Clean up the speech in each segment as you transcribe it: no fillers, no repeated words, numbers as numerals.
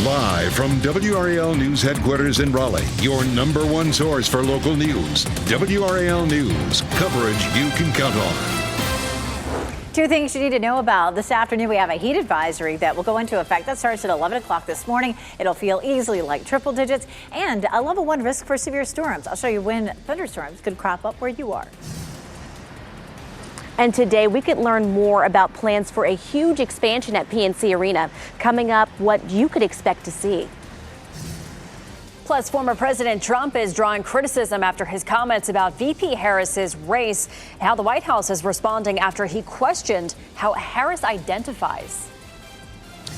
Live from WRAL News Headquarters in Raleigh, your number one source for local news. WRAL News, coverage you can count on. Two things you need to know about. This afternoon, we have a heat advisory that will go into effect. That starts at 11 o'clock this morning. It'll feel easily like triple digits and a level 1 risk for severe storms. I'll show you when thunderstorms could crop up where you are. And today we could learn more about plans for a huge expansion at PNC Arena. Coming up, what you could expect to see. Plus, former President Trump is drawing criticism after his comments about VP Harris's race, how the White House is responding after he questioned how Harris identifies.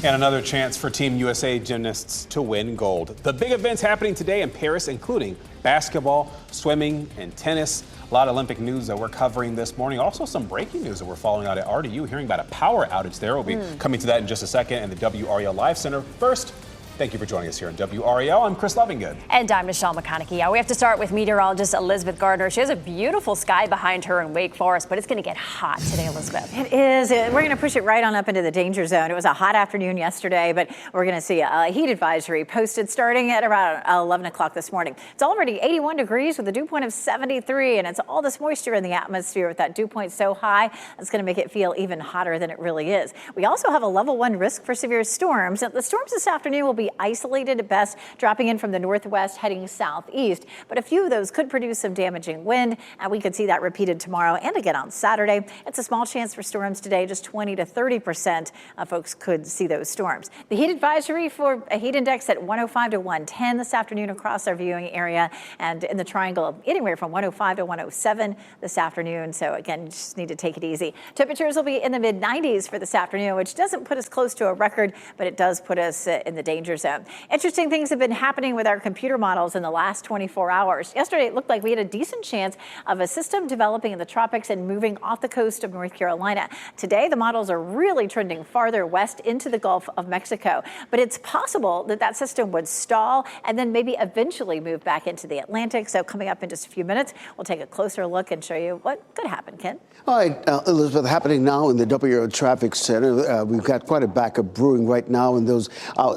And another chance for Team USA gymnasts to win gold. The big events happening today in Paris, including basketball, swimming, and tennis. A lot of Olympic news that we're covering this morning. Also some breaking news that we're following out at RDU, hearing about a power outage there. We'll be coming to that in just a second in the WRAL Live Center. First, thank you for joining us here on WRAL. I'm Chris Lovingood. And I'm Michelle McConaughey. Yeah, we have to start with meteorologist Elizabeth Gardner. She has a beautiful sky behind her in Wake Forest, but it's going to get hot today, Elizabeth. It is. We're going to push it right on up into the danger zone. It was a hot afternoon yesterday, but we're going to see a heat advisory posted starting at around 11 o'clock this morning. It's already 81 degrees with a dew point of 73, and it's all this moisture in the atmosphere with that dew point so high, it's going to make it feel even hotter than it really is. We also have a level 1 risk for severe storms. The storms this afternoon will be isolated at best, dropping in from the northwest, heading southeast. But a few of those could produce some damaging wind, and we could see that repeated tomorrow and again on Saturday. It's a small chance for storms today, just 20 to 30% of folks could see those storms. The heat advisory for a heat index at 105 to 110 this afternoon across our viewing area, and in the triangle anywhere from 105 to 107 this afternoon. So again, you just need to take it easy. Temperatures will be in the mid 90s for this afternoon, which doesn't put us close to a record, but it does put us in the danger zone. Interesting things have been happening with our computer models in the last 24 hours. Yesterday, it looked like we had a decent chance of a system developing in the tropics and moving off the coast of North Carolina. Today, the models are really trending farther west into the Gulf of Mexico. But it's possible that that system would stall and then maybe eventually move back into the Atlantic. So coming up in just a few minutes, we'll take a closer look and show you what could happen, Ken. All right, Elizabeth, happening now in the WRAL Traffic Center. We've got quite a backup brewing right now in those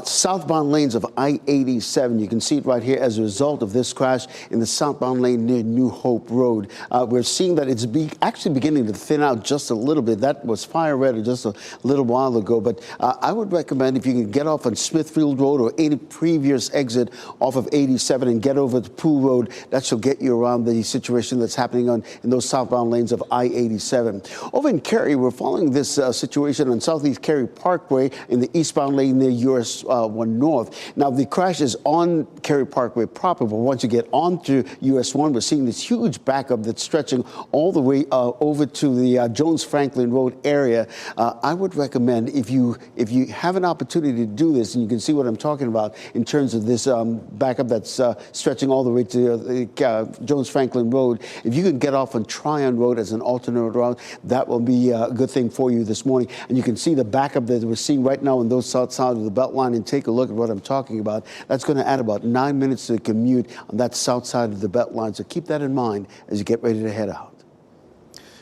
southbound lanes of I-87. You can see it right here as a result of this crash in the southbound lane near New Hope Road. We're seeing that it's actually beginning to thin out just a little bit. That was fire red just a little while ago. But I would recommend if you can get off on Smithfield Road or any previous exit off of 87 and get over to Pool Road, that should get you around the situation that's happening in those southbound lanes of I-87. Over in Cary, we're following this situation on Southeast Cary Parkway in the eastbound lane near US 1 North. Now, the crash is on Cary Parkway proper, but once you get onto US 1, we're seeing this huge backup that's stretching all the way over to the Jones Franklin Road area. I would recommend if you have an opportunity to do this, and you can see what I'm talking about in terms of this backup that's stretching all the way to Jones Franklin Road, if you can get off on Tryon Road as an alternate route, that will be a good thing for you this morning. And you can see the backup that we're seeing right now on those south side of the Beltline, and take a look at what I'm talking about. That's going to add about 9 minutes to the commute on that south side of the Beltline. So keep that in mind as you get ready to head out.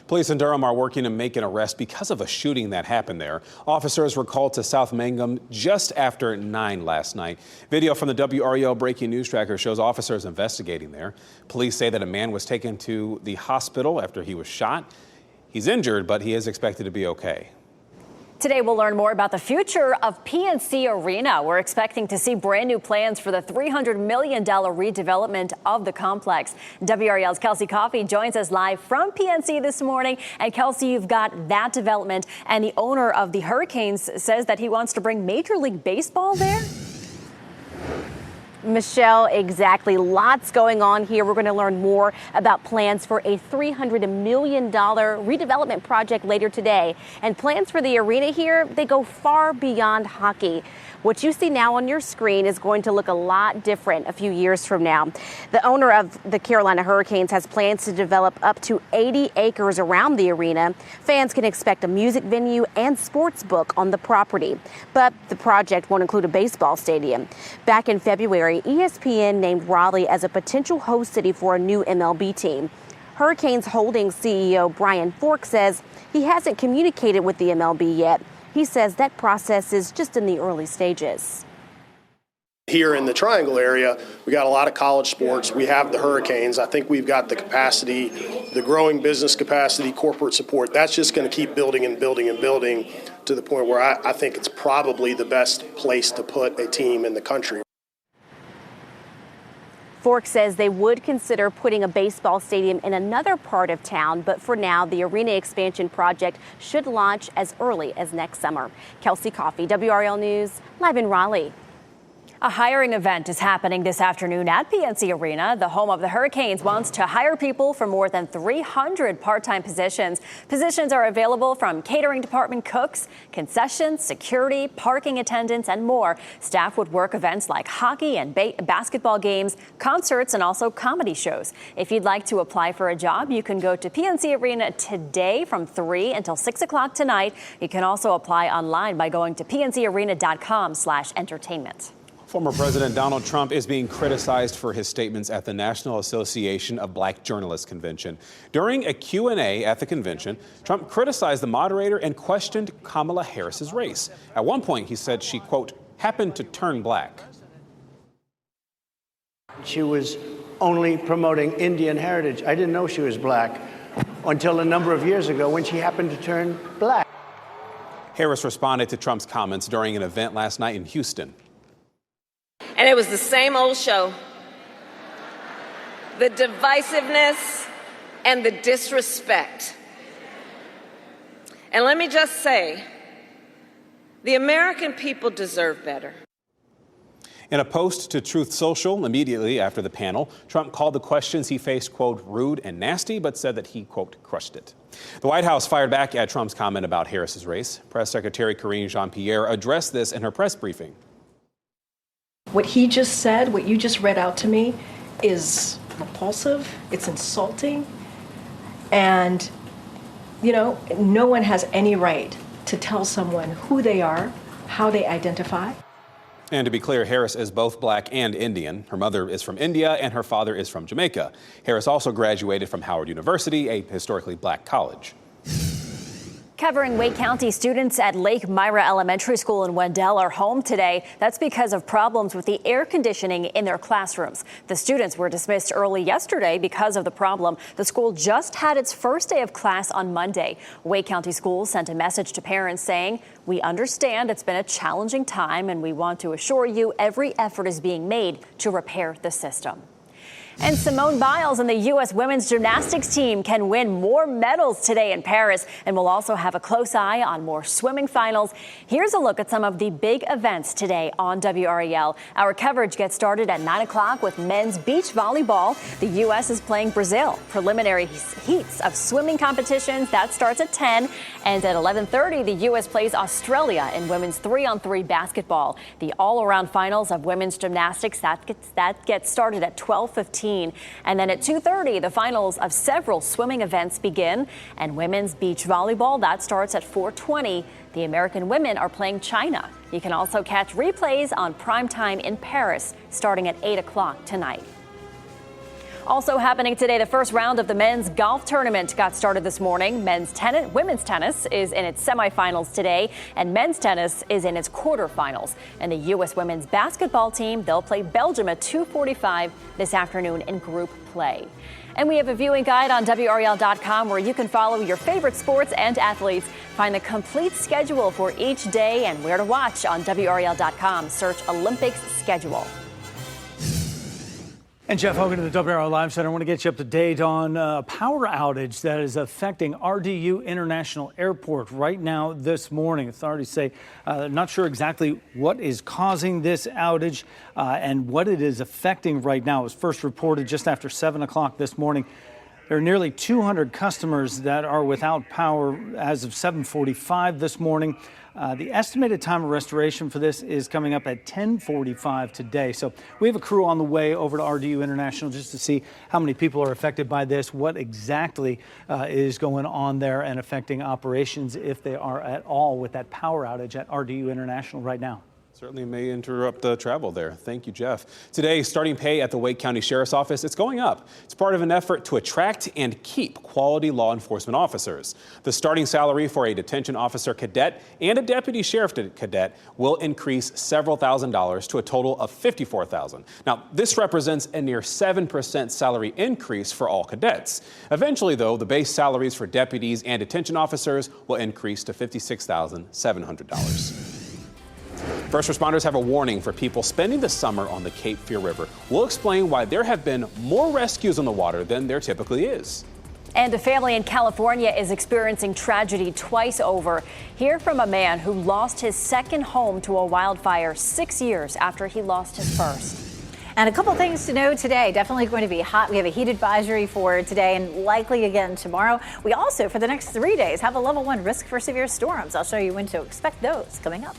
Police in Durham are working to make an arrest because of a shooting that happened there. Officers were called to South Mangum just after 9 last night. Video from the WRAL Breaking News Tracker shows officers investigating there. Police say that a man was taken to the hospital after he was shot. He's injured, but he is expected to be okay. Today, we'll learn more about the future of PNC Arena. We're expecting to see brand new plans for the $300 million redevelopment of the complex. WRAL's Kelsey Coffey joins us live from PNC this morning. And Kelsey, you've got that development, and the owner of the Hurricanes says that he wants to bring Major League Baseball there. Michelle, exactly. Lots going on here. We're going to learn more about plans for a $300 million redevelopment project later today. And plans for the arena here, they go far beyond hockey. What you see now on your screen is going to look a lot different a few years from now. The owner of the Carolina Hurricanes has plans to develop up to 80 acres around the arena. Fans can expect a music venue and sports book on the property. But the project won't include a baseball stadium. Back in February, ESPN named Raleigh as a potential host city for a new MLB team. Hurricanes Holdings CEO Brian Fork says he hasn't communicated with the MLB yet. He says that process is just in the early stages. Here in the Triangle area, we got a lot of college sports. We have the Hurricanes. I think we've got the capacity, the growing business capacity, corporate support. That's just going to keep building and building and building to the point where I think it's probably the best place to put a team in the country. Fork says they would consider putting a baseball stadium in another part of town, but for now, the arena expansion project should launch as early as next summer. Kelsey Coffey, WRAL News, live in Raleigh. A hiring event is happening this afternoon at PNC Arena. The home of the Hurricanes wants to hire people for more than 300 part-time positions. Positions are available from catering department cooks, concessions, security, parking attendants, and more. Staff would work events like hockey and basketball games, concerts, and also comedy shows. If you'd like to apply for a job, you can go to PNC Arena today from 3 until 6 o'clock tonight. You can also apply online by going to pncarena.com/entertainment. Former President Donald Trump is being criticized for his statements at the National Association of Black Journalists convention. During a Q&A at the convention, Trump criticized the moderator and questioned Kamala Harris's race. At one point, he said she, quote, happened to turn black. She was only promoting Indian heritage. I didn't know she was black until a number of years ago when she happened to turn black. Harris responded to Trump's comments during an event last night in Houston. And it was the same old show. The divisiveness and the disrespect. And let me just say, the American people deserve better. In a post to Truth Social immediately after the panel, Trump called the questions he faced, quote, rude and nasty, but said that he, quote, crushed it. The White House fired back at Trump's comment about Harris's race. Press Secretary Karine Jean-Pierre addressed this in her press briefing. What he just said, what you just read out to me, is repulsive, it's insulting, and, you know, no one has any right to tell someone who they are, how they identify. And to be clear, Harris is both black and Indian. Her mother is from India and her father is from Jamaica. Harris also graduated from Howard University, a historically black college. Covering Wake County, students at Lake Myra Elementary School in Wendell are home today. That's because of problems with the air conditioning in their classrooms. The students were dismissed early yesterday because of the problem. The school just had its first day of class on Monday. Wake County Schools sent a message to parents saying, "We understand it's been a challenging time and we want to assure you every effort is being made to repair the system." And Simone Biles and the U.S. women's gymnastics team can win more medals today in Paris, and we'll also have a close eye on more swimming finals. Here's a look at some of the big events today on WRAL. Our coverage gets started at 9 o'clock with men's beach volleyball. The U.S. is playing Brazil. Preliminary heats of swimming competitions, that starts at 10. And at 11:30, the U.S. plays Australia in women's 3-on-3 basketball. The all-around finals of women's gymnastics, that gets started at 12:15. And then at 2:30, the finals of several swimming events begin. And women's beach volleyball, that starts at 4:20. The American women are playing China. You can also catch replays on primetime in Paris starting at 8 o'clock tonight. Also happening today, the first round of the men's golf tournament got started this morning. Women's tennis is in its semifinals today, and men's tennis is in its quarterfinals. And the U.S. women's basketball team, they'll play Belgium at 2:45 this afternoon in group play. And we have a viewing guide on WRAL.com where you can follow your favorite sports and athletes. Find the complete schedule for each day and where to watch on WRAL.com. Search Olympics schedule. And Jeff Hogan at the WRAL Live Center. I want to get you up to date on a power outage that is affecting RDU International Airport right now this morning. Authorities say not sure exactly what is causing this outage and what it is affecting right now. It was first reported just after 7 o'clock this morning. There are nearly 200 customers that are without power as of 7:45 this morning. The estimated time of restoration for this is coming up at 10:45 today. So we have a crew on the way over to RDU International just to see how many people are affected by this, what exactly is going on there and affecting operations, if they are at all, with that power outage at RDU International right now. Certainly may interrupt the travel there. Thank you, Jeff. Today, starting pay at the Wake County Sheriff's Office, it's going up. It's part of an effort to attract and keep quality law enforcement officers. The starting salary for a detention officer cadet and a deputy sheriff cadet will increase several $1,000s to a total of $54,000. Now, this represents a near 7% salary increase for all cadets. Eventually, though, the base salaries for deputies and detention officers will increase to $56,700. First responders have a warning for people spending the summer on the Cape Fear River. We'll explain why there have been more rescues on the water than there typically is. And a family in California is experiencing tragedy twice over. Hear from a man who lost his second home to a wildfire 6 years after he lost his first. And a couple things to know today. Definitely going to be hot. We have a heat advisory for today and likely again tomorrow. We also, for the next 3 days, have a level 1 risk for severe storms. I'll show you when to expect those coming up.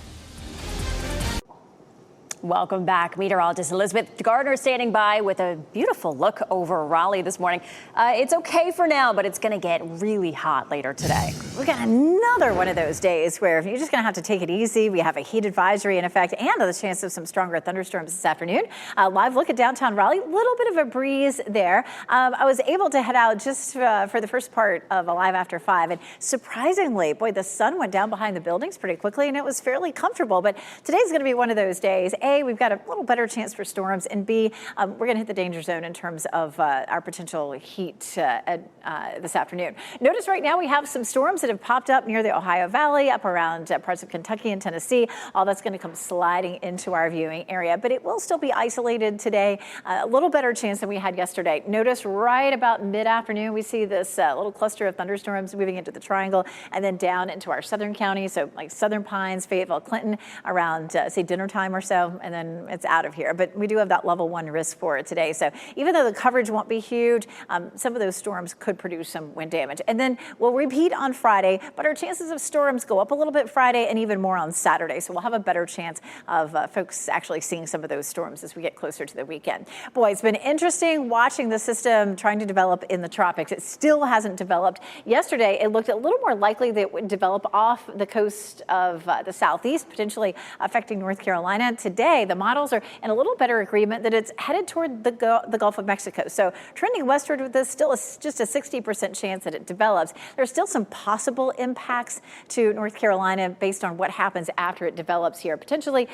Welcome back. Meteorologist Elizabeth Gardner standing by with a beautiful look over Raleigh this morning. It's okay for now, but it's going to get really hot later today. We got another one of those days where you're just going to have to take it easy. We have a heat advisory in effect and the chance of some stronger thunderstorms this afternoon. Live look at downtown Raleigh, a little bit of a breeze there. I was able to head out just for the first part of Alive After 5, and surprisingly, boy, the sun went down behind the buildings pretty quickly, and it was fairly comfortable. But today's going to be one of those days. A, we've got a little better chance for storms, and B, we're going to hit the danger zone in terms of our potential heat this afternoon. Notice right now we have some storms that have popped up near the Ohio Valley, up around parts of Kentucky and Tennessee. All that's going to come sliding into our viewing area, but it will still be isolated today. A little better chance than we had yesterday. Notice right about mid-afternoon, we see this little cluster of thunderstorms moving into the triangle and then down into our southern counties, so like Southern Pines, Fayetteville, Clinton, around, say, dinner time or so, and then it's out of here. But we do have that level 1 risk for it today. So even though the coverage won't be huge, some of those storms could produce some wind damage. And then we'll repeat on Friday, but our chances of storms go up a little bit Friday and even more on Saturday. So we'll have a better chance of folks actually seeing some of those storms as we get closer to the weekend. Boy, it's been interesting watching the system trying to develop in the tropics. It still hasn't developed. Yesterday, it looked a little more likely that it would develop off the coast of the southeast, potentially affecting North Carolina. Today, the models are in a little better agreement that it's headed toward the Gulf of Mexico. So trending westward with this, still just a 60% chance that it develops. There's still some possible impacts to North Carolina based on what happens after it develops here, potentially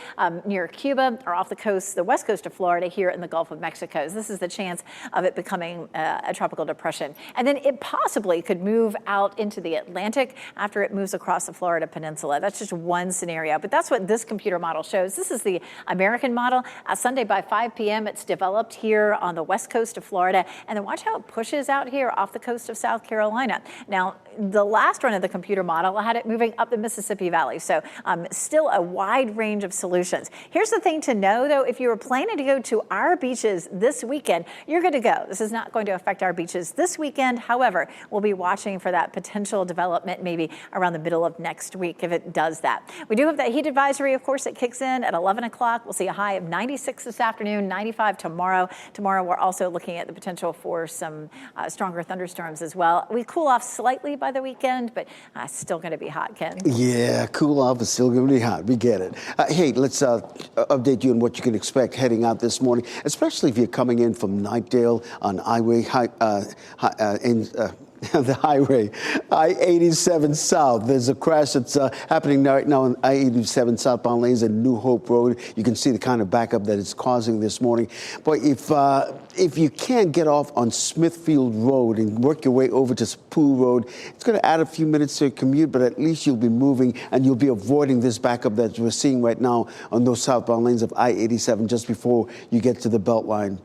near Cuba or off the coast, the west coast of Florida here in the Gulf of Mexico. So this is the chance of it becoming a tropical depression. And then it possibly could move out into the Atlantic after it moves across the Florida Peninsula. That's just one scenario, but that's what this computer model shows. This is the American model. Sunday by 5 p.m. it's developed here on the west coast of Florida. And then watch how it pushes out here off the coast of South Carolina. Now, the last run of the computer model had it moving up the Mississippi Valley. So still a wide range of solutions. Here's the thing to know, though. If you were planning to go to our beaches this weekend, you're good to go. This is not going to affect our beaches this weekend. However, we'll be watching for that potential development maybe around the middle of next week if it does that. We do have that heat advisory, of course, that kicks in at 11 o'clock. We'll see a high of 96 this afternoon, 95 tomorrow. Tomorrow, we're also looking at the potential for some stronger thunderstorms as well. We cool off slightly by the weekend, but still going to be hot, Ken. Yeah, cool off, but still going to be hot. We get it. Hey, let's update you on what you can expect heading out this morning, especially if you're coming in from Knightdale on the highway, I-87 South. There's a crash that's happening right now on I-87 southbound lanes at New Hope Road. You can see the kind of backup that it's causing this morning. But if you can't get off on Smithfield Road and work your way over to Pool Road, it's going to add a few minutes to your commute, but at least you'll be moving and you'll be avoiding this backup that we're seeing right now on those southbound lanes of I-87 just before you get to the Beltline.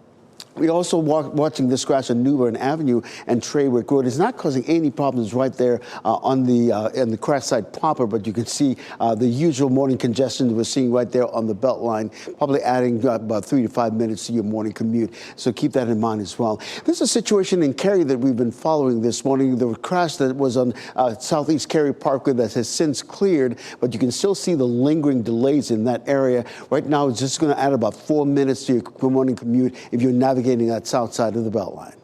We're also watching this crash on New Bern Avenue and Treywick Road. It's not causing any problems right there on the crash site proper, but you can see the usual morning congestion we're seeing right there on the Beltline, probably adding about 3 to 5 minutes to your morning commute. So keep that in mind as well. There's a situation in Cary that we've been following this morning. The crash that was on Southeast Cary Parkway that has since cleared, but you can still see the lingering delays in that area. Right now, it's just going to add about 4 minutes to your morning commute if you're navigating that south side of the Beltline.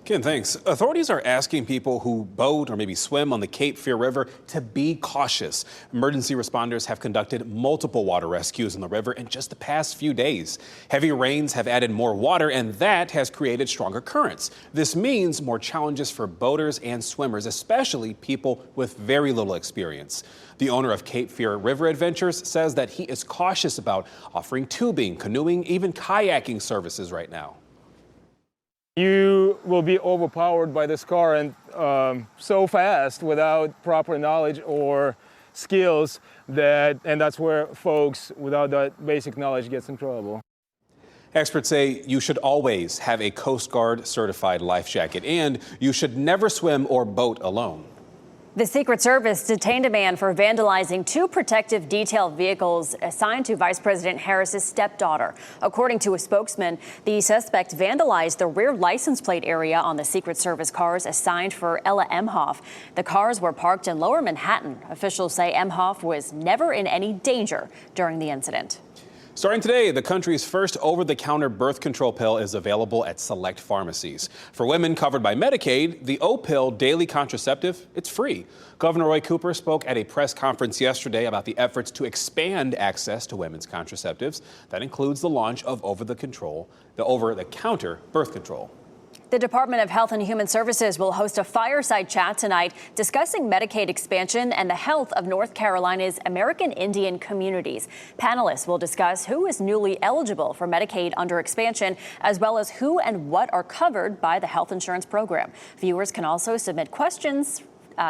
Ken, thanks. Authorities are asking people who boat or maybe swim on the Cape Fear River to be cautious. Emergency responders have conducted multiple water rescues in the river in just the past few days. Heavy rains have added more water, and that has created stronger currents. This means more challenges for boaters and swimmers, especially people with very little experience. The owner of Cape Fear River Adventures says that he is cautious about offering tubing, canoeing, even kayaking services right now. You will be overpowered by this current so fast without proper knowledge or skills and that's where folks without that basic knowledge gets in trouble. Experts say you should always have a Coast Guard certified life jacket, and you should never swim or boat alone. The Secret Service detained a man for vandalizing two protective detail vehicles assigned to Vice President Harris's stepdaughter. According to a spokesman, the suspect vandalized the rear license plate area on the Secret Service cars assigned for Ella Emhoff. The cars were parked in Lower Manhattan. Officials say Emhoff was never in any danger during the incident. Starting today, the country's first over-the-counter birth control pill is available at select pharmacies. For women covered by Medicaid, the O-Pill daily contraceptive, it's free. Governor Roy Cooper spoke at a press conference yesterday about the efforts to expand access to women's contraceptives. That includes the launch of over-the-counter birth control. The Department of Health and Human Services will host a fireside chat tonight discussing Medicaid expansion and the health of North Carolina's American Indian communities. Panelists will discuss who is newly eligible for Medicaid under expansion, as well as who and what are covered by the health insurance program. Viewers can also submit questions.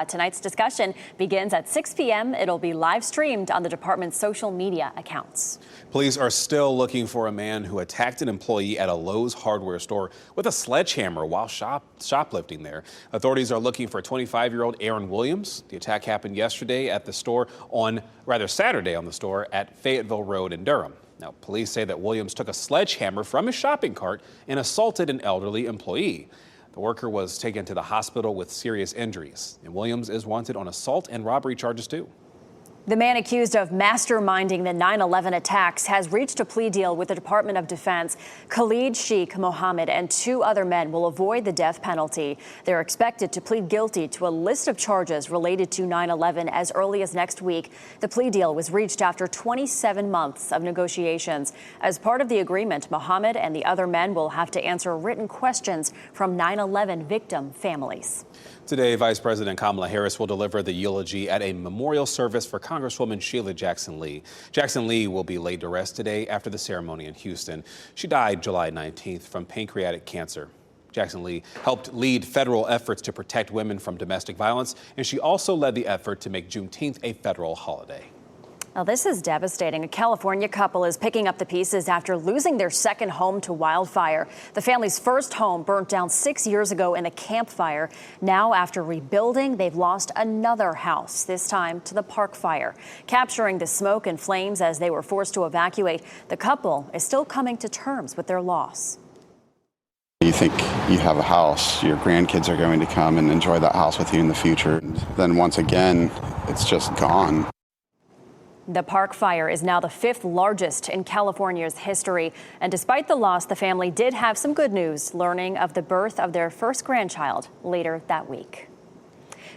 Tonight's discussion begins at 6 p.m. It'll be live streamed on the department's social media accounts. Police are still looking for a man who attacked an employee at a Lowe's hardware store with a sledgehammer while shoplifting there. Authorities are looking for 25-year-old Aaron Williams. The attack happened Saturday at the store at Fayetteville Road in Durham. Now, police say that Williams took a sledgehammer from his shopping cart and assaulted an elderly employee. The worker was taken to the hospital with serious injuries, and Williams is wanted on assault and robbery charges too. The man accused of masterminding the 9/11 attacks has reached a plea deal with the Department of Defense. Khalid Sheikh Mohammed and two other men will avoid the death penalty. They're expected to plead guilty to a list of charges related to 9/11 as early as next week. The plea deal was reached after 27 months of negotiations. As part of the agreement, Mohammed and the other men will have to answer written questions from 9/11 victim families. Today, Vice President Kamala Harris will deliver the eulogy at a memorial service for Congresswoman Sheila Jackson Lee. Jackson Lee will be laid to rest today after the ceremony in Houston. She died July 19th from pancreatic cancer. Jackson Lee helped lead federal efforts to protect women from domestic violence, and she also led the effort to make Juneteenth a federal holiday. Now, this is devastating. A California couple is picking up the pieces after losing their second home to wildfire. The family's first home burnt down 6 years ago in a campfire. Now, after rebuilding, they've lost another house, this time to the park fire. Capturing the smoke and flames as they were forced to evacuate, the couple is still coming to terms with their loss. You think you have a house, your grandkids are going to come and enjoy that house with you in the future. And then once again, it's just gone. The park fire is now the 5th largest in California's history. And despite the loss, the family did have some good news, learning of the birth of their first grandchild later that week.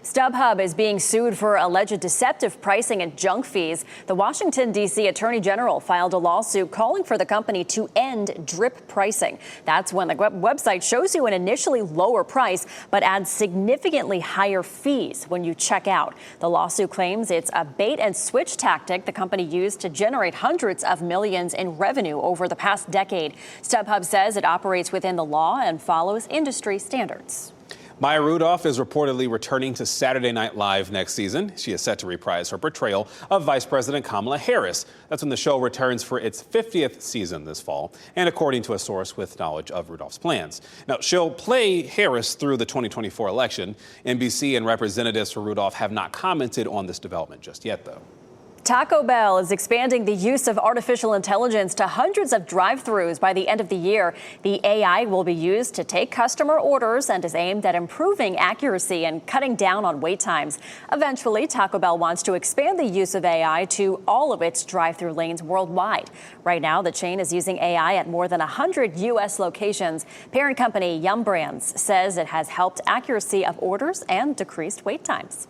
StubHub is being sued for alleged deceptive pricing and junk fees. The Washington, D.C. Attorney General filed a lawsuit calling for the company to end drip pricing. That's when the website shows you an initially lower price, but adds significantly higher fees when you check out. The lawsuit claims it's a bait and switch tactic the company used to generate hundreds of millions in revenue over the past decade. StubHub says it operates within the law and follows industry standards. Maya Rudolph is reportedly returning to Saturday Night Live next season. She is set to reprise her portrayal of Vice President Kamala Harris. That's when the show returns for its 50th season this fall, and according to a source with knowledge of Rudolph's plans. Now, she'll play Harris through the 2024 election. NBC and representatives for Rudolph have not commented on this development just yet, though. Taco Bell is expanding the use of artificial intelligence to hundreds of drive-thrus by the end of the year. The AI will be used to take customer orders and is aimed at improving accuracy and cutting down on wait times. Eventually, Taco Bell wants to expand the use of AI to all of its drive-thru lanes worldwide. Right now, the chain is using AI at more than 100 U.S. locations. Parent company Yum Brands says it has helped accuracy of orders and decreased wait times.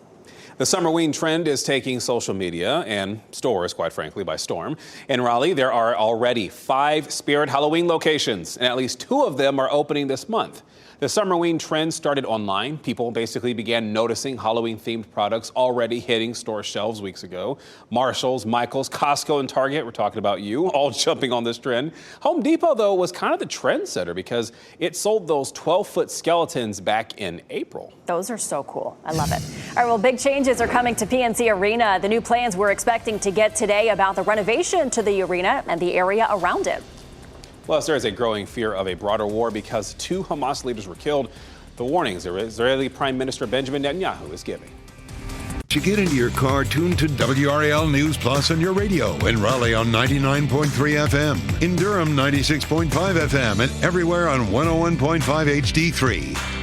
The Summerween trend is taking social media and stores, quite frankly, by storm. In Raleigh, there are already 5 Spirit Halloween locations, and at least 2 of them are opening this month. The Summerween trend started online. People basically began noticing Halloween-themed products already hitting store shelves weeks ago. Marshall's, Michael's, Costco, and Target, we're talking about you, all jumping on this trend. Home Depot, though, was kind of the trendsetter because it sold those 12-foot skeletons back in April. Those are so cool. I love it. All right, well, big changes are coming to PNC Arena. The new plans we're expecting to get today about the renovation to the arena and the area around it. Plus, there is a growing fear of a broader war because 2 Hamas leaders were killed. The warnings Israeli Prime Minister Benjamin Netanyahu is giving. To get into your car, tune to WRAL News Plus on your radio. In Raleigh on 99.3 FM. In Durham, 96.5 FM. And everywhere on 101.5 HD3.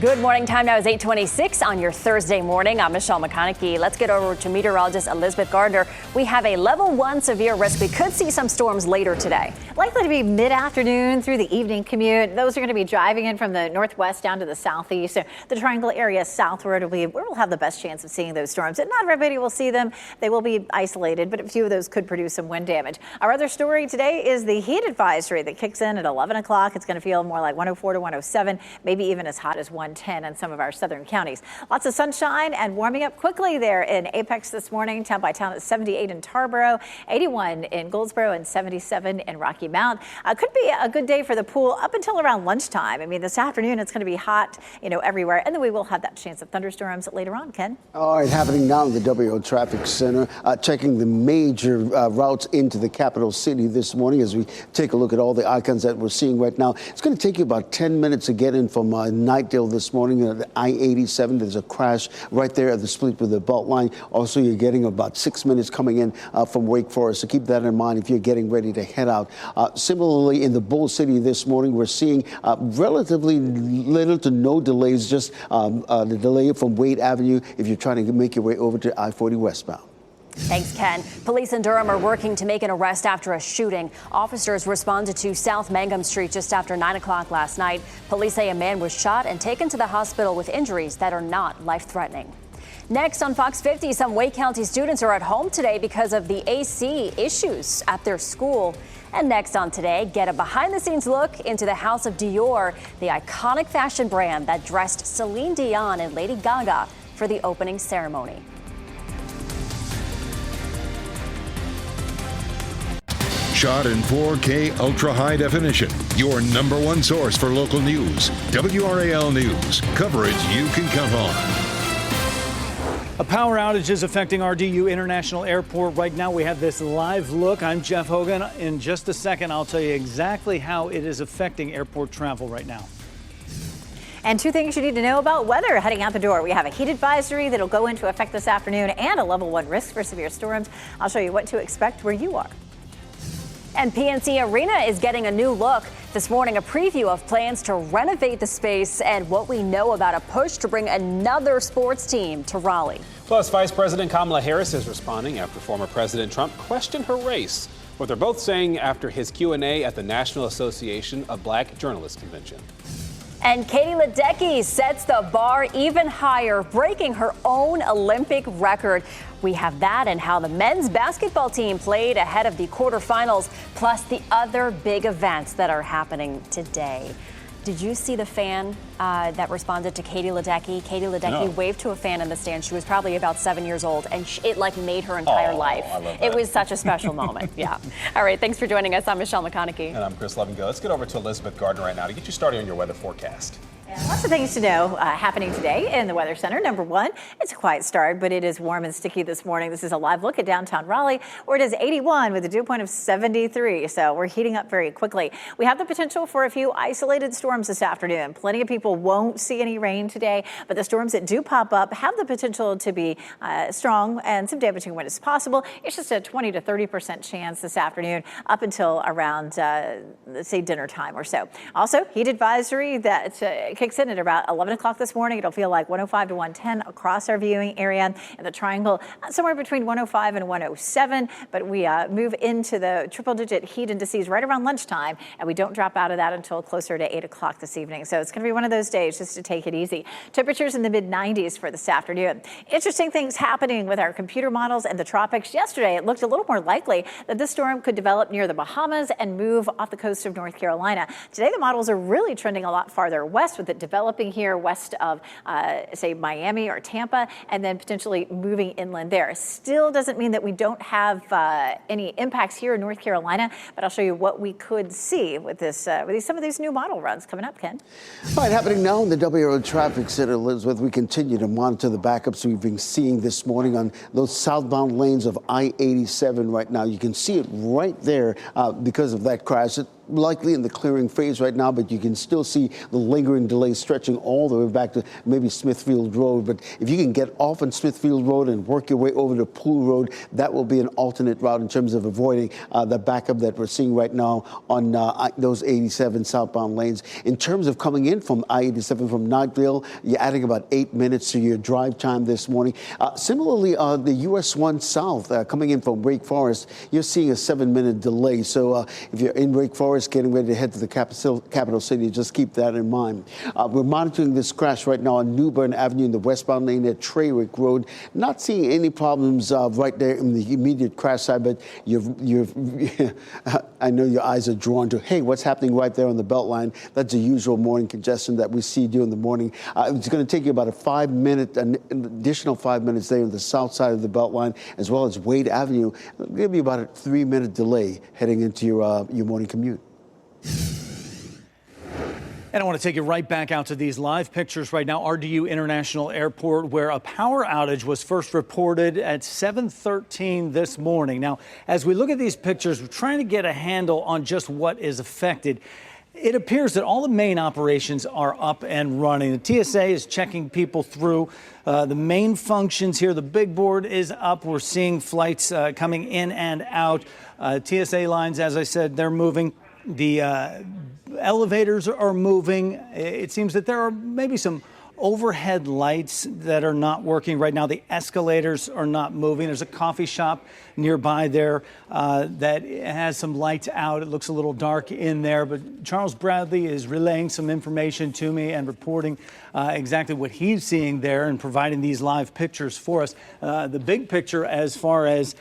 Good morning. Time now is 8:26 on your Thursday morning. I'm Michelle McConaughey. Let's get over to meteorologist Elizabeth Gardner. We have a level 1 severe risk. We could see some storms later today. Likely to be mid-afternoon through the evening commute. Those are going to be driving in from the northwest down to the southeast. So the triangle area southward will be where we'll have the best chance of seeing those storms. And not everybody will see them. They will be isolated, but a few of those could produce some wind damage. Our other story today is the heat advisory that kicks in at 11 o'clock. It's going to feel more like 104 to 107, maybe even as hot as 110 in some of our southern counties. Lots of sunshine and warming up quickly there in Apex this morning. Town by town at 78 in Tarboro, 81 in Goldsboro, and 77 in Rocky Mount. Could be a good day for the pool up until around lunchtime. I mean, this afternoon it's going to be hot, everywhere, and then we will have that chance of thunderstorms later on. Ken? All right, happening now in the WRAL Traffic Center, checking the major routes into the capital city this morning as we take a look at all the icons that we're seeing right now. It's going to take you about 10 minutes to get in from Nightdale this morning at I-87. There's a crash right there at the split with the Beltline. Also, you're getting about 6 minutes coming in from Wake Forest, so keep that in mind if you're getting ready to head out. Similarly, in the Bull City this morning, we're seeing relatively little to no delays, just the delay from Wade Avenue if you're trying to make your way over to I-40 westbound. Thanks, Ken. Police in Durham are working to make an arrest after a shooting. Officers responded to South Mangum Street just after 9 o'clock last night. Police say a man was shot and taken to the hospital with injuries that are not life-threatening. Next on Fox 50, some Wake County students are at home today because of the AC issues at their school. And next on Today, get a behind-the-scenes look into the house of Dior, the iconic fashion brand that dressed Celine Dion and Lady Gaga for the opening ceremony. Shot in 4K ultra high definition. Your number 1 source for local news. WRAL News. Coverage you can count on. A power outage is affecting RDU International Airport. Right now we have this live look. I'm Jeff Hogan. In just a second, I'll tell you exactly how it is affecting airport travel right now. And 2 things you need to know about weather heading out the door. We have a heat advisory that'll go into effect this afternoon and a level 1 risk for severe storms. I'll show you what to expect where you are. And PNC Arena is getting a new look. This morning, a preview of plans to renovate the space and what we know about a push to bring another sports team to Raleigh. Plus, Vice President Kamala Harris is responding after former President Trump questioned her race. What they're both saying after his Q&A at the National Association of Black Journalists Convention. And Katie Ledecky sets the bar even higher, breaking her own Olympic record. We have that and how the men's basketball team played ahead of the quarterfinals, plus the other big events that are happening today. Did you see the fan that responded to Katie Ledecky? Katie Ledecky waved to a fan in the stand. She was probably about 7 years old, and it made her entire life. I love that. It was such a special moment. Yeah. All right. Thanks for joining us. I'm Michelle McConaughey. And I'm Chris Levingo. Let's get over to Elizabeth Gardner right now to get you started on your weather forecast. Lots of things to know happening today in the Weather Center. Number one, it's a quiet start, but it is warm and sticky this morning. This is a live look at downtown Raleigh, where it is 81 with a dew point of 73. So we're heating up very quickly. We have the potential for a few isolated storms this afternoon. Plenty of people won't see any rain today, but the storms that do pop up have the potential to be strong, and some damaging wind is possible. It's just a 20 to 30% chance this afternoon up until around, let's say, dinner time or so. Also, heat advisory that kicks in at about 11 o'clock this morning. It'll feel like 105 to 110 across our viewing area. In the triangle, somewhere between 105 and 107. But we move into the triple-digit heat indices right around lunchtime, and we don't drop out of that until closer to 8 o'clock this evening. So it's going to be one of those days just to take it easy. Temperatures in the mid-90s for this afternoon. Interesting things happening with our computer models and the tropics. Yesterday, it looked a little more likely that this storm could develop near the Bahamas and move off the coast of North Carolina. Today, the models are really trending a lot farther west, with it developing here west of, say, Miami or Tampa, and then potentially moving inland there. Still doesn't mean that we don't have any impacts here in North Carolina, but I'll show you what we could see with this, some of these new model runs coming up, Ken. All right, happening now in the WRAL Traffic Center, Elizabeth, we continue to monitor the backups we've been seeing this morning on those southbound lanes of I-87 right now. You can see it right there because of that crash. Likely in the clearing phase right now, but you can still see the lingering delays stretching all the way back to maybe Smithfield Road. But if you can get off on Smithfield Road and work your way over to Pool Road, that will be an alternate route in terms of avoiding the backup that we're seeing right now on those 87 southbound lanes. In terms of coming in from I-87 from Knoxville, you're adding about 8 minutes to your drive time this morning. Similarly, the US 1 South coming in from Wake Forest, you're seeing a 7-minute delay. So if you're in Wake Forest, getting ready to head to the capital city, just keep that in mind. We're monitoring this crash right now on New Bern Avenue in the westbound lane at Traywick Road. Not seeing any problems right there in the immediate crash side, but I know your eyes are drawn to, hey, what's happening right there on the Beltline? That's the usual morning congestion that we see during the morning. It's going to take you about an additional 5 minutes there on the south side of the Beltline, as well as Wade Avenue. It'll give you about a 3-minute delay heading into your morning commute. And I want to take you right back out to these live pictures right now. RDU International Airport, where a power outage was first reported at 7:13 this morning. Now, as we look at these pictures, we're trying to get a handle on just what is affected. It appears that all the main operations are up and running. The TSA is checking people through. The main functions here, the big board is up. We're seeing flights coming in and out. TSA lines, as I said, they're moving. The elevators are moving. It seems that there are maybe some overhead lights that are not working right now. The escalators are not moving. There's a coffee shop nearby there that has some lights out. It looks a little dark in there, but Charles Bradley is relaying some information to me and reporting exactly what he's seeing there and providing these live pictures for us. The big picture as far as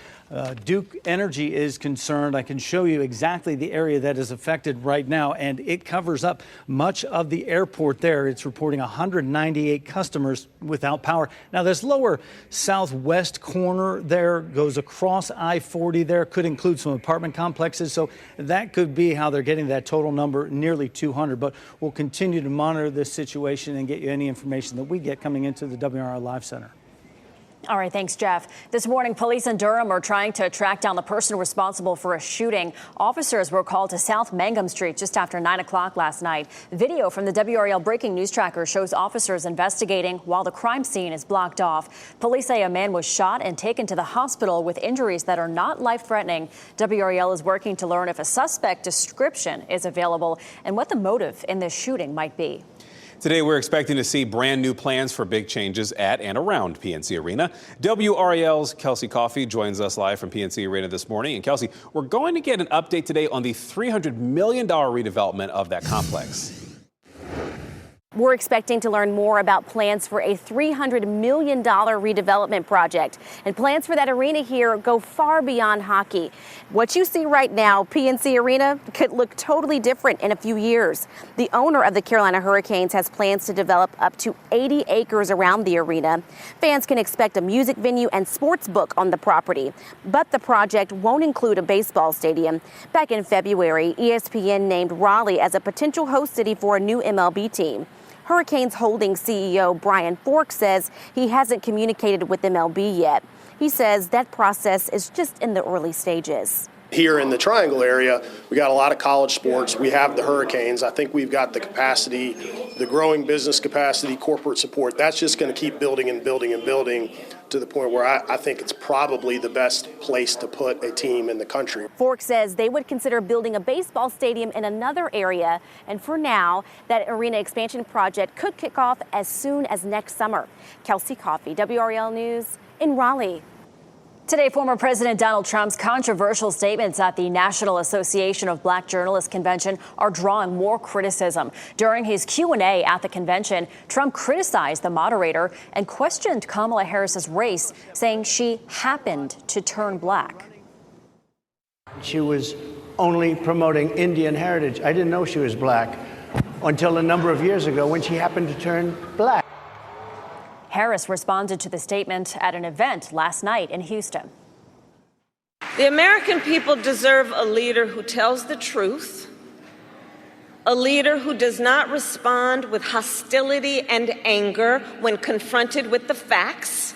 Duke Energy is concerned, I can show you exactly the area that is affected right now, and it covers up much of the airport there. It's reporting 198 customers without power. Now, this lower southwest corner there goes across I-40 there, could include some apartment complexes, so that could be how they're getting that total number, nearly 200. But we'll continue to monitor this situation and get you any information that we get coming into the WRAL Live Center. All right, thanks, Jeff. This morning, police in Durham are trying to track down the person responsible for a shooting. Officers were called to South Mangum Street just after 9 o'clock last night. Video from the WRAL breaking news tracker shows officers investigating while the crime scene is blocked off. Police say a man was shot and taken to the hospital with injuries that are not life-threatening. WRAL is working to learn if a suspect description is available and what the motive in this shooting might be. Today, we're expecting to see brand new plans for big changes at and around PNC Arena. WRAL's Kelsey Coffey joins us live from PNC Arena this morning. And Kelsey, we're going to get an update today on the $300 million redevelopment of that complex. We're expecting to learn more about plans for a $300 million redevelopment project. And plans for that arena here go far beyond hockey. What you see right now, PNC Arena, could look totally different in a few years. The owner of the Carolina Hurricanes has plans to develop up to 80 acres around the arena. Fans can expect a music venue and sports book on the property. But the project won't include a baseball stadium. Back in February, ESPN named Raleigh as a potential host city for a new MLB team. Hurricanes Holdings CEO Brian Fork says he hasn't communicated with MLB yet. He says that process is just in the early stages. Here in the Triangle area, we got a lot of college sports. We have the Hurricanes. I think we've got the capacity, the growing business capacity, corporate support. That's just going to keep building and building and building to the point where I think it's probably the best place to put a team in the country. Fork says they would consider building a baseball stadium in another area. And for now, that arena expansion project could kick off as soon as next summer. Kelsey Coffey, WRAL News in Raleigh. Today, former President Donald Trump's controversial statements at the National Association of Black Journalists convention are drawing more criticism. During his Q&A at the convention, Trump criticized the moderator and questioned Kamala Harris's race, saying she happened to turn black. She was only promoting Indian heritage. I didn't know she was black until a number of years ago when she happened to turn black. Harris responded to the statement at an event last night in Houston. The American people deserve a leader who tells the truth, a leader who does not respond with hostility and anger when confronted with the facts.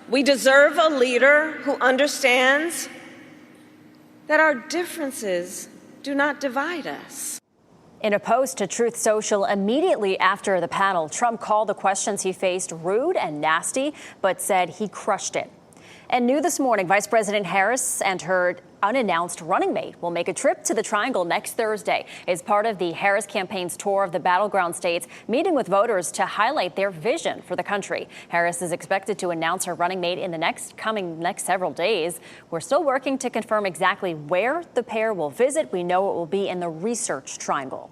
We deserve a leader who understands that our differences do not divide us. In a post to Truth Social immediately after the panel, Trump called the questions he faced rude and nasty, but said he crushed it. And new this morning, Vice President Harris and her unannounced running mate will make a trip to the Triangle next Thursday as part of the Harris campaign's tour of the battleground states, meeting with voters to highlight their vision for the country. Harris is expected to announce her running mate in the next several days. We're still working to confirm exactly where the pair will visit. We know it will be in the Research Triangle.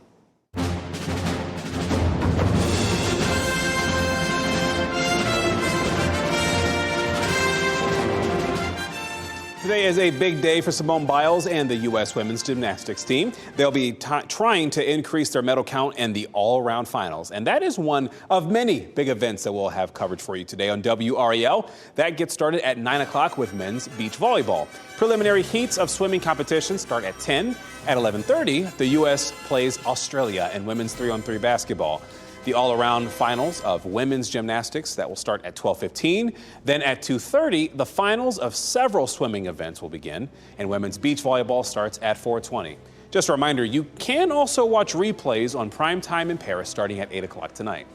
Today is a big day for Simone Biles and the U.S. women's gymnastics team. They'll be trying to increase their medal count in the all-around finals. And that is one of many big events that we'll have coverage for you today on WRAL. That gets started at 9 o'clock with men's beach volleyball. Preliminary heats of swimming competitions start at 10. At 11:30, the U.S. plays Australia in women's 3-on-3 basketball. The all-around finals of women's gymnastics, that will start at 12:15. Then at 2:30, the finals of several swimming events will begin, and women's beach volleyball starts at 4:20. Just a reminder, you can also watch replays on prime time in Paris starting at 8 o'clock tonight.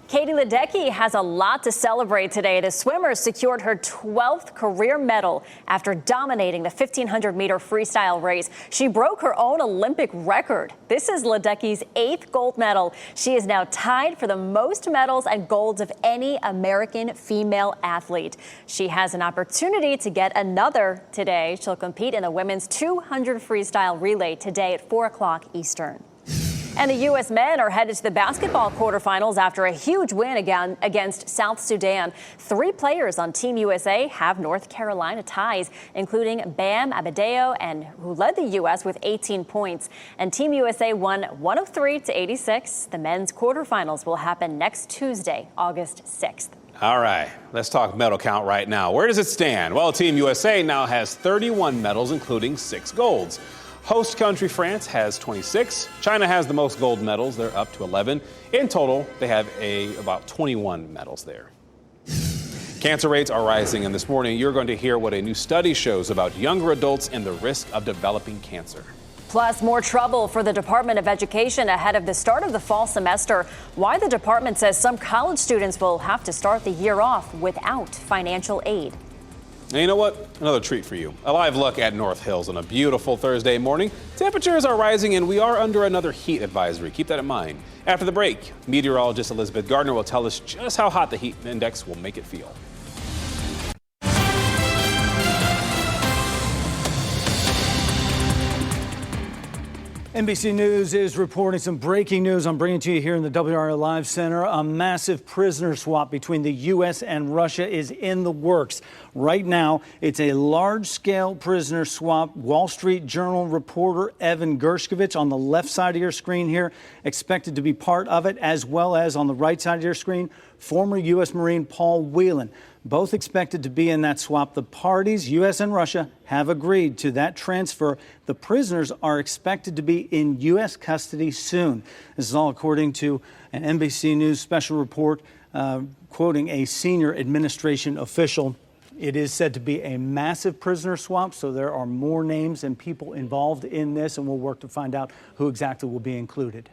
Katie Ledecky has a lot to celebrate today. The swimmer secured her 12th career medal after dominating the 1,500-meter freestyle race. She broke her own Olympic record. This is Ledecky's 8th gold medal. She is now tied for the most medals and golds of any American female athlete. She has an opportunity to get another today. She'll compete in the women's 200 freestyle relay today at 4 o'clock Eastern. And the U.S. men are headed to the basketball quarterfinals after a huge win again against South Sudan. 3 players on Team USA have North Carolina ties, including Bam Adebayo, and who led the U.S. with 18 points. And Team USA won 103-86. The men's quarterfinals will happen next Tuesday, August 6th. All right, let's talk medal count right now. Where does it stand? Well, Team USA now has 31 medals, including 6 golds. Host country France has 26. China has the most gold medals. They're up to 11. In total, they have about 21 medals there. Cancer rates are rising, and this morning you're going to hear what a new study shows about younger adults and the risk of developing cancer. Plus, more trouble for the Department of Education ahead of the start of the fall semester. Why the department says some college students will have to start the year off without financial aid. And you know what? Another treat for you. A live look at North Hills on a beautiful Thursday morning. Temperatures are rising and we are under another heat advisory. Keep that in mind. After the break, meteorologist Elizabeth Gardner will tell us just how hot the heat index will make it feel. NBC News is reporting some breaking news. I'm bringing to you here in the WRAL Live Center. A massive prisoner swap between the U.S. and Russia is in the works. Right now, it's a large-scale prisoner swap. Wall Street Journal reporter Evan Gershkovich on the left side of your screen here, expected to be part of it, as well as on the right side of your screen, former U.S. Marine Paul Whelan. both expected to be in that swap. The parties, U.S. and Russia, have agreed to that transfer. The prisoners are expected to be in U.S. custody soon. This is all according to an NBC News special report quoting a senior administration official. It is said to be a massive prisoner swap, so there are more names and people involved in this, and we'll work to find out who exactly will be included.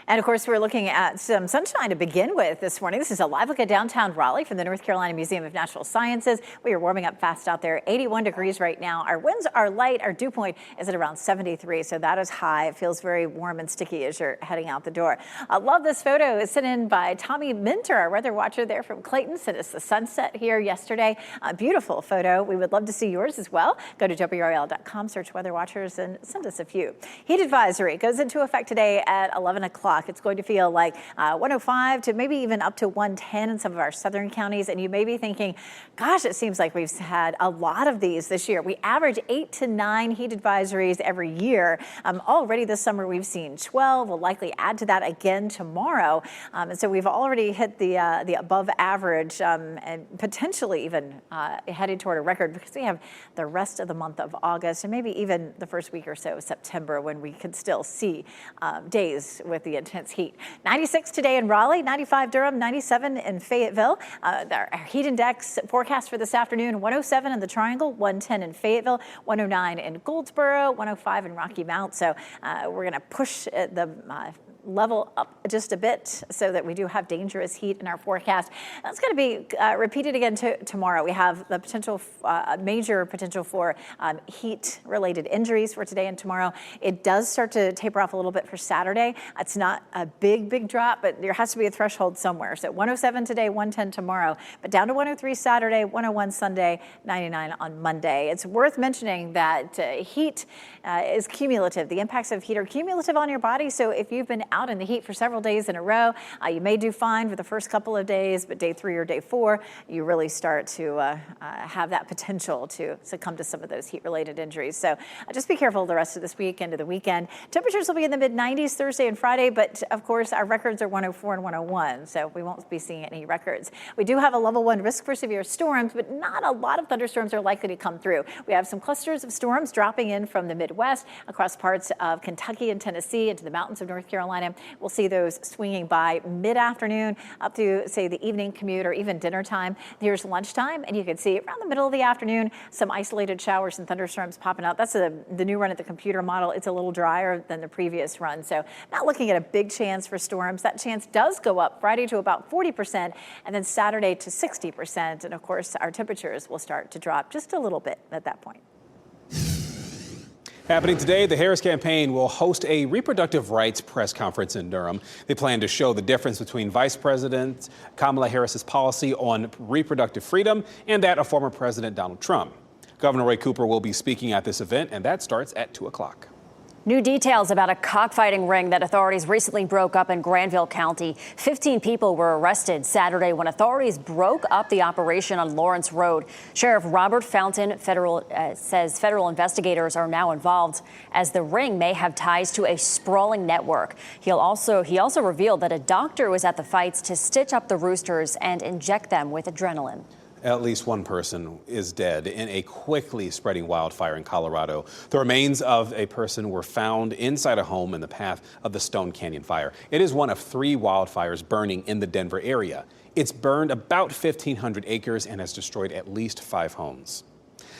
And of course, we're looking at some sunshine to begin with this morning. This is a live look at downtown Raleigh from the North Carolina Museum of Natural Sciences. We are warming up fast out there, 81 degrees right now. Our winds are light. Our dew point is at around 73, so that is high. It feels very warm and sticky as you're heading out the door. I love this photo. It's sent in by Tommy Minter, our weather watcher there from Clayton. Sent us the sunset here yesterday. A beautiful photo. We would love to see yours as well. Go to WRAL.com, search weather watchers, and send us a few. Heat advisory goes into effect today at 11 o'clock. It's going to feel like 105 to maybe even up to 110 in some of our southern counties. And you may be thinking, gosh, it seems like we've had a lot of these this year. We average 8 to 9 heat advisories every year. Already this summer, we've seen 12. We'll likely add to that again tomorrow. And so we've already hit the above average and potentially even headed toward a record because we have the rest of the month of August and maybe even the first week or so of September when we could still see days with the intense heat. 96 today in Raleigh, 95 Durham, 97 in Fayetteville. Our heat index forecast for this afternoon, 107 in the Triangle, 110 in Fayetteville, 109 in Goldsboro, 105 in Rocky Mount. So we're going to push the level up just a bit so that we do have dangerous heat in our forecast. That's going to be repeated again tomorrow. We have the potential, major potential for heat-related injuries for today and tomorrow. It does start to taper off a little bit for Saturday. It's not a big drop, but there has to be a threshold somewhere. So 107 today, 110 tomorrow, but down to 103 Saturday, 101 Sunday, 99 on Monday. It's worth mentioning that heat is cumulative. The impacts of heat are cumulative on your body. So if you've been out in the heat for several days in a row, you may do fine for the first couple of days, but day 3 or day 4, you really start to have that potential to succumb to some of those heat-related injuries. So just be careful the rest of this week into the weekend. Temperatures will be in the mid-90s Thursday and Friday, but of course our records are 104 and 101, so we won't be seeing any records. We do have a level 1 risk for severe storms, but not a lot of thunderstorms are likely to come through. We have some clusters of storms dropping in from the Midwest across parts of Kentucky and Tennessee into the mountains of North Carolina. We'll see those swinging by mid-afternoon up to, say, the evening commute or even dinner time. Here's lunchtime, and you can see around the middle of the afternoon, some isolated showers and thunderstorms popping out. That's the new run at the computer model. It's a little drier than the previous run, so not looking at a big chance for storms. That chance does go up Friday to about 40%, and then Saturday to 60%. And, of course, our temperatures will start to drop just a little bit at that point. Happening today, the Harris campaign will host a reproductive rights press conference in Durham. They plan to show the difference between Vice President Kamala Harris's policy on reproductive freedom and that of former President Donald Trump. Governor Roy Cooper will be speaking at this event, and that starts at 2 o'clock. New details about a cockfighting ring that authorities recently broke up in Granville County. 15 people were arrested Saturday when authorities broke up the operation on Lawrence Road. Sheriff Robert Fountain says federal investigators are now involved as the ring may have ties to a sprawling network. He also revealed that a doctor was at the fights to stitch up the roosters and inject them with adrenaline. At least one person is dead in a quickly spreading wildfire in Colorado. The remains of a person were found inside a home in the path of the Stone Canyon fire. It is one of 3 wildfires burning in the Denver area. It's burned about 1,500 acres and has destroyed at least 5 homes.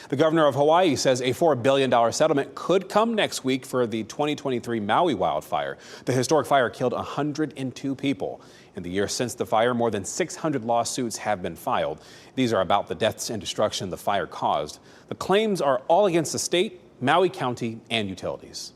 The governor of Hawaii says a $4 billion settlement could come next week for the 2023 Maui wildfire. The historic fire killed 102 people. In the year since the fire, more than 600 lawsuits have been filed. These are about the deaths and destruction the fire caused. The claims are all against the state, Maui County, and utilities.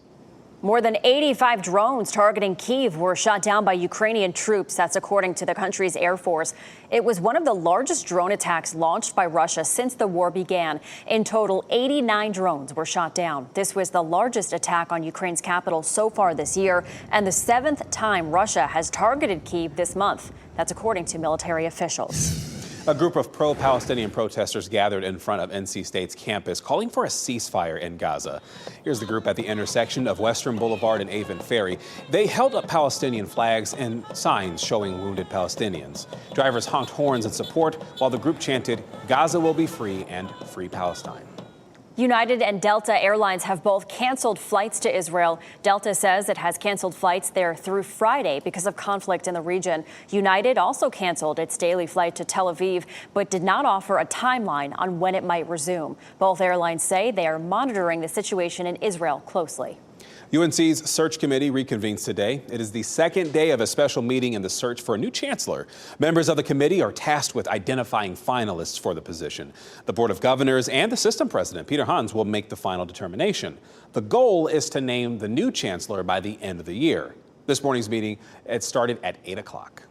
More than 85 drones targeting Kyiv were shot down by Ukrainian troops. That's according to the country's Air Force. It was one of the largest drone attacks launched by Russia since the war began. In total, 89 drones were shot down. This was the largest attack on Ukraine's capital so far this year, and the 7th time Russia has targeted Kyiv this month. That's according to military officials. A group of pro-Palestinian protesters gathered in front of NC State's campus calling for a ceasefire in Gaza. Here's the group at the intersection of Western Boulevard and Avon Ferry. They held up Palestinian flags and signs showing wounded Palestinians. Drivers honked horns in support while the group chanted, "Gaza will be free and free Palestine." United and Delta Airlines have both canceled flights to Israel. Delta says it has canceled flights there through Friday because of conflict in the region. United also canceled its daily flight to Tel Aviv, but did not offer a timeline on when it might resume. Both airlines say they are monitoring the situation in Israel closely. UNC's search committee reconvenes today. It is the second day of a special meeting in the search for a new chancellor. Members of the committee are tasked with identifying finalists for the position. The Board of Governors and the system president, Peter Hans, will make the final determination. The goal is to name the new chancellor by the end of the year. This morning's meeting, it started at 8 o'clock.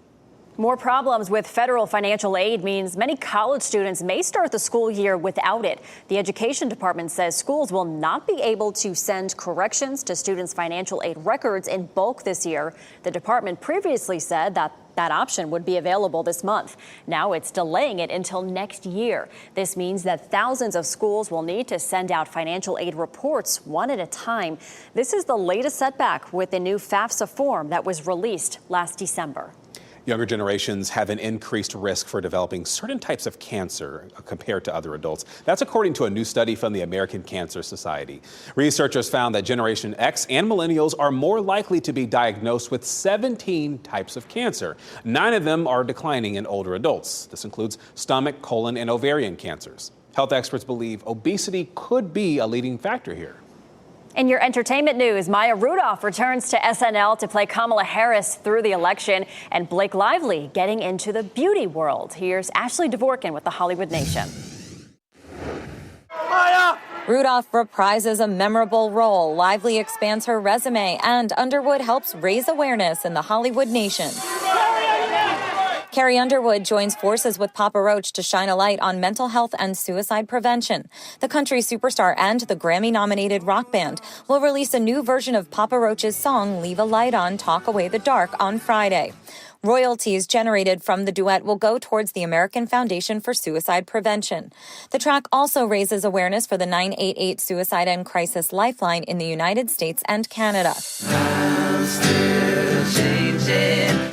More problems with federal financial aid means many college students may start the school year without it. The Education Department says schools will not be able to send corrections to students' financial aid records in bulk this year. The department previously said that option would be available this month. Now it's delaying it until next year. This means that thousands of schools will need to send out financial aid reports one at a time. This is the latest setback with the new FAFSA form that was released last December. Younger generations have an increased risk for developing certain types of cancer compared to other adults. That's according to a new study from the American Cancer Society. Researchers found that Generation X and millennials are more likely to be diagnosed with 17 types of cancer. 9 of them are declining in older adults. This includes stomach, colon, and ovarian cancers. Health experts believe obesity could be a leading factor here. In your entertainment news, Maya Rudolph returns to SNL to play Kamala Harris through the election, and Blake Lively getting into the beauty world. Here's Ashley Dvorkin with the Hollywood Nation. Maya! Rudolph reprises a memorable role, Lively expands her resume, and Underwood helps raise awareness in the Hollywood Nation. Carrie Underwood joins forces with Papa Roach to shine a light on mental health and suicide prevention. The country superstar and the Grammy-nominated rock band will release a new version of Papa Roach's song, Leave a Light On, Talk Away the Dark, on Friday. Royalties generated from the duet will go towards the American Foundation for Suicide Prevention. The track also raises awareness for the 988 Suicide and Crisis Lifeline in the United States and Canada.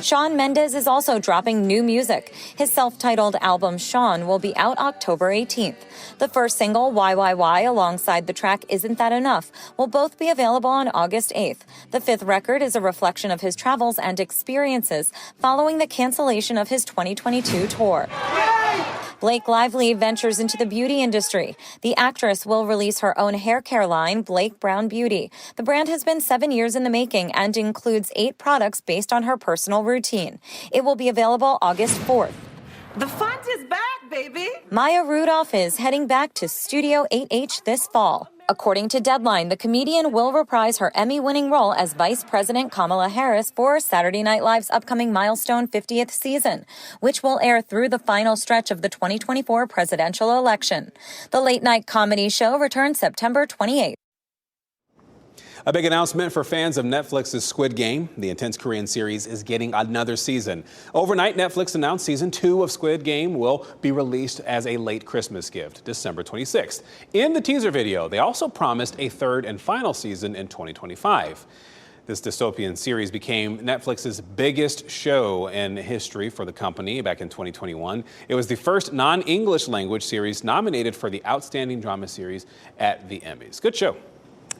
Shawn Mendes is also dropping new music. His self-titled album, Shawn, will be out October 18th. The first single, YYY, alongside the track Isn't That Enough, will both be available on August 8th. The fifth record is a reflection of his travels and experiences following the cancellation of his 2022 tour. Blake Lively ventures into the beauty industry. The actress will release her own hair care line, Blake Brown Beauty. The brand has been 7 years in the making and includes 8 products based on her personal routine. It will be available August 4th. The fun is back, baby! Maya Rudolph is heading back to Studio 8H this fall. According to Deadline, the comedian will reprise her Emmy-winning role as Vice President Kamala Harris for Saturday Night Live's upcoming milestone 50th season, which will air through the final stretch of the 2024 presidential election. The late-night comedy show returns September 28th. A big announcement for fans of Netflix's Squid Game. The intense Korean series is getting another season. Overnight, Netflix announced season 2 of Squid Game will be released as a late Christmas gift, December 26th. In the teaser video, they also promised a third and final season in 2025. This dystopian series became Netflix's biggest show in history for the company back in 2021. It was the first non-English language series nominated for the Outstanding Drama Series at the Emmys. Good show.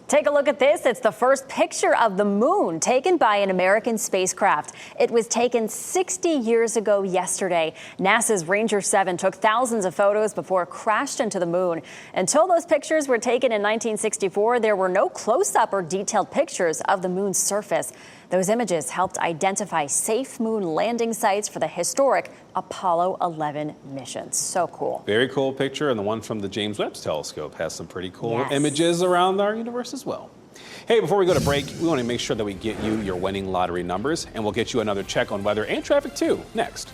Take a look at this. It's the first picture of the moon taken by an American spacecraft. It was taken 60 years ago yesterday. NASA's Ranger 7 took thousands of photos before it crashed into the moon. Until those pictures were taken in 1964, there were no close-up or detailed pictures of the moon's surface. Those images helped identify safe moon landing sites for the historic Apollo 11 mission. So cool. Very cool picture, and the one from the James Webb Telescope has some pretty cool images around our universe as well. Hey, before we go to break, we want to make sure that we get you your winning lottery numbers, and we'll get you another check on weather and traffic too next.